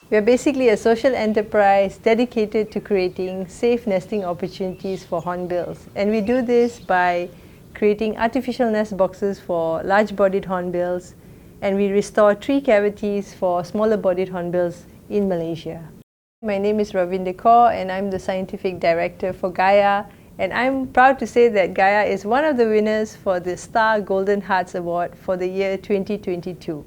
We are basically a social enterprise dedicated to creating safe nesting opportunities for hornbills. And we do this by creating artificial nest boxes for large-bodied hornbills, and we restore tree cavities for smaller-bodied hornbills in Malaysia. My name is Ravinder Kaur and I'm the Scientific Director for Gaia, and I'm proud to say that Gaia is one of the winners for the Star Golden Hearts Award for the year 2022.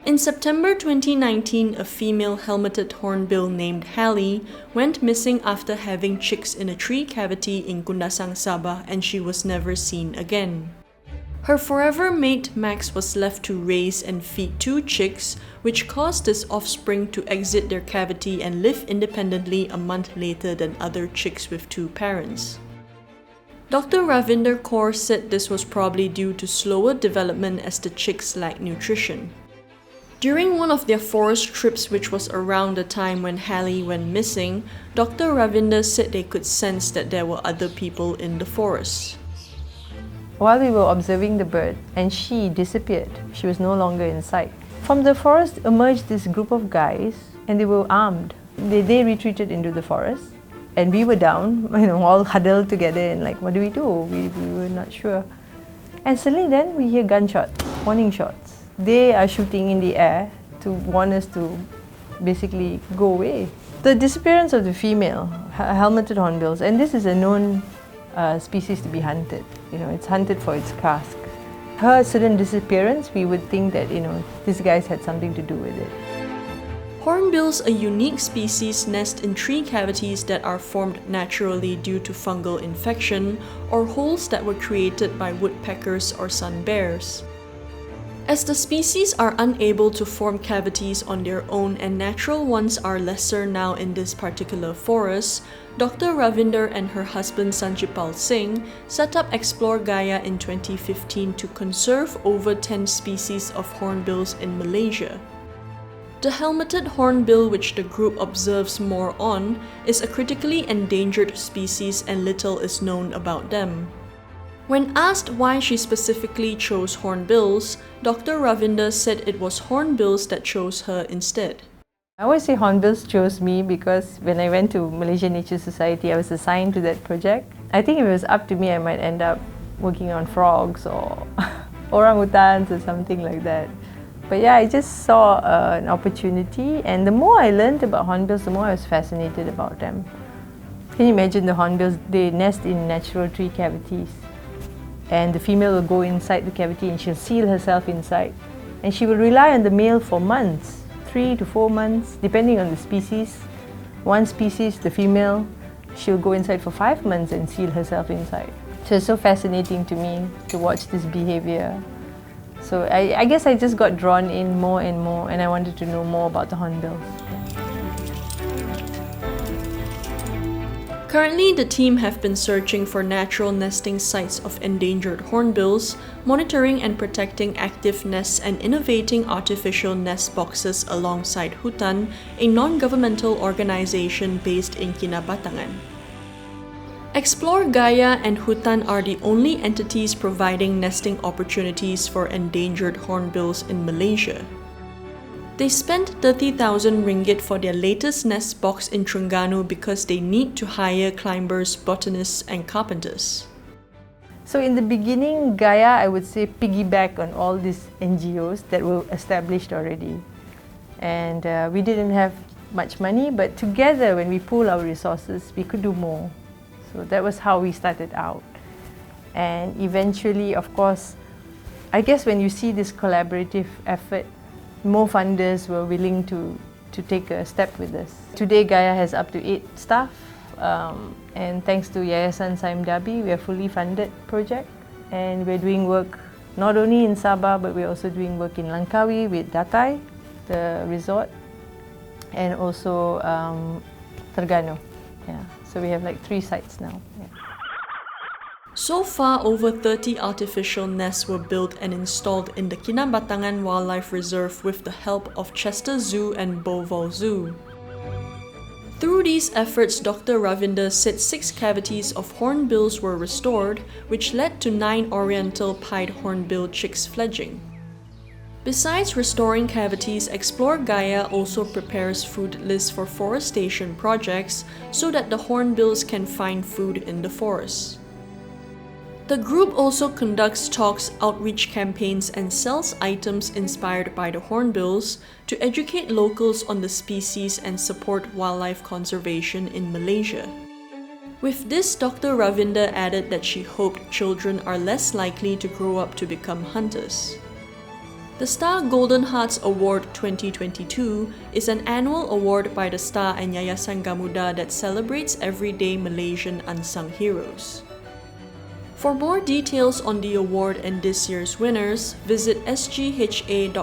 In September 2019, a female helmeted hornbill named Hallie went missing after having chicks in a tree cavity in Kundasang, Sabah, and she was never seen again. Her forever mate Max was left to raise and feed 2 chicks, which caused his offspring to exit their cavity and live independently a month later than other chicks with 2 parents. Dr. Ravinder Kaur said this was probably due to slower development as the chicks lacked nutrition. During one of their forest trips, which was around the time when Hallie went missing, Dr. Ravinder said they could sense that there were other people in the forest. While we were observing the bird, and she disappeared, she was no longer in sight. From the forest emerged this group of guys, and they were armed. They retreated into the forest, and we were down, all huddled together and like, what do? We were not sure. And suddenly then we hear gunshots, warning shots. They are shooting in the air to warn us to basically go away. The disappearance of the female helmeted hornbills, and this is a known species to be hunted. It's hunted for its casque. Her sudden disappearance, we would think that these guys had something to do with it. Hornbills, a unique species, nest in tree cavities that are formed naturally due to fungal infection or holes that were created by woodpeckers or sun bears. As the species are unable to form cavities on their own and natural ones are lesser now in this particular forest, Dr. Ravinder and her husband Sanjipal Singh set up Explore Gaia in 2015 to conserve over 10 species of hornbills in Malaysia. The helmeted hornbill, which the group observes more on, is a critically endangered species and little is known about them. When asked why she specifically chose hornbills, Dr. Ravinder said it was hornbills that chose her instead. I always say hornbills chose me because when I went to Malaysian Nature Society, I was assigned to that project. I think if it was up to me, I might end up working on frogs or orangutans or something like that. But yeah, I just saw an opportunity, and the more I learned about hornbills, the more I was fascinated about them. Can you imagine the hornbills? They nest in natural tree cavities. And the female will go inside the cavity and she'll seal herself inside. And she will rely on the male for months, 3 to 4 months, depending on the species. One species, the female, she'll go inside for 5 months and seal herself inside. So it's so fascinating to me to watch this behavior. So I guess I just got drawn in more and more, and I wanted to know more about the hornbills. Currently, the team have been searching for natural nesting sites of endangered hornbills, monitoring and protecting active nests and innovating artificial nest boxes alongside Hutan, a non-governmental organization based in Kinabatangan. Explore Gaia and Hutan are the only entities providing nesting opportunities for endangered hornbills in Malaysia. They spent 30,000 ringgit for their latest nest box in Terengganu because they need to hire climbers, botanists and carpenters. So in the beginning, Gaia, I would say, piggyback on all these NGOs that were established already. And we didn't have much money, but together when we pool our resources, we could do more. So that was how we started out. And eventually, of course, I guess when you see this collaborative effort, more funders were willing to take a step with us. Today, Gaia has up to 8 staff, and thanks to Yayasan Gamuda, we are a fully funded project, and we're doing work not only in Sabah, but we're also doing work in Langkawi with Datai, the resort, and also Terengganu. Yeah, so we have like 3 sites now. Yeah. So far, over 30 artificial nests were built and installed in the Kinabatangan Wildlife Reserve with the help of Chester Zoo and Beauval Zoo. Through these efforts, Dr. Ravinder said 6 cavities of hornbills were restored, which led to 9 oriental pied hornbill chicks fledging. Besides restoring cavities, Explore Gaia also prepares food lists for forestation projects so that the hornbills can find food in the forest. The group also conducts talks, outreach campaigns, and sells items inspired by the hornbills to educate locals on the species and support wildlife conservation in Malaysia. With this, Dr. Ravinder added that she hoped children are less likely to grow up to become hunters. The Star Golden Hearts Award 2022 is an annual award by the Star and Yayasan Gamuda that celebrates everyday Malaysian unsung heroes. For more details on the award and this year's winners, visit sgha.com.my.